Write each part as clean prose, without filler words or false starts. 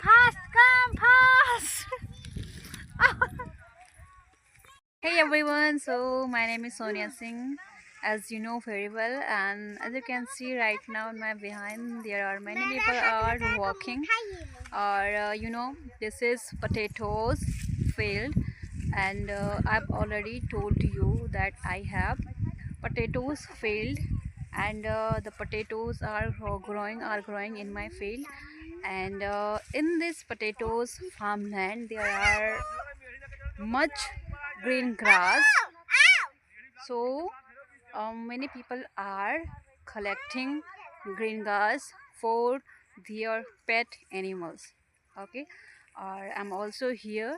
come fast. Hey everyone, so my name is Sonia Singh, as you know very well, and as you can see right now in my behind there are many people are walking, or this is potatoes field, and I've already told you that I have potatoes field, and the potatoes are growing in my field, and in this potatoes farmland there are much green grass. So many people are collecting green grass for their pet animals. Okay, or I'm also here,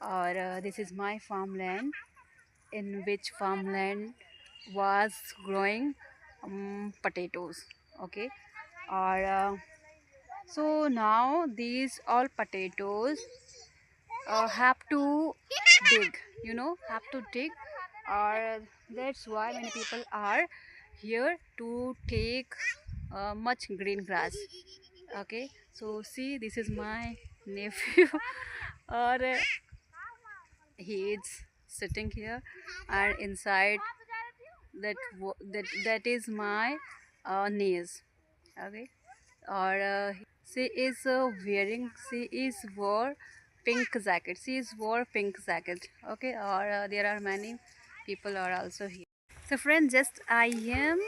or this is my farmland, in which farmland was growing potatoes. Okay, or so now these all potatoes have to dig, have to dig, or that's why many people are here to take much green grass. Okay, so see, this is my nephew, or he is sitting here, and inside that is my niece. Okay, or she is wore pink jacket. Okay, or there are many people are also here. So friends, just I am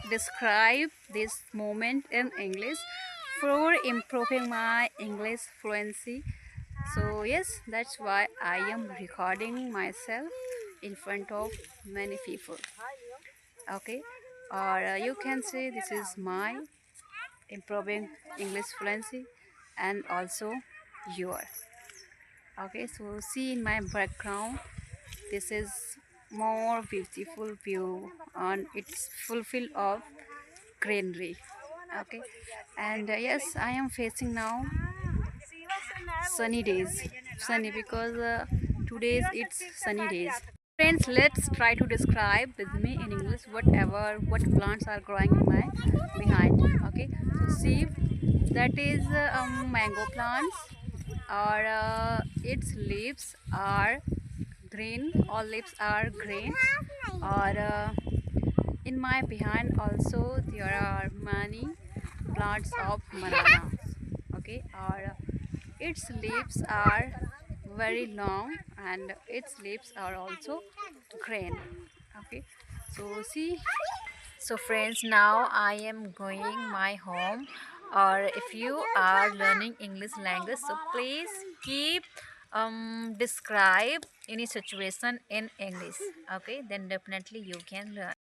describe this moment in English for improving my English fluency. So yes, that's why I am recording myself in front of many people. Okay, or you can say this is my improving English fluency, and also your. Okay, so see in my background, this is more beautiful view, and it's fulfilled of greenery. Okay, and yes, I am facing now sunny days, sunny because today's it's sunny days. Friends, let's try to describe with me in English what plants are growing in my behind. Okay, so see, that is mango plants, or its leaves are green, all leaves are green, or in my behind also there are many plants of banana. Okay, or its leaves are very long, and its leaves are also green. Okay, so see, so friends, now I am going my home, or if you are learning English language, so please keep describe any situation in English. Okay, then definitely you can learn.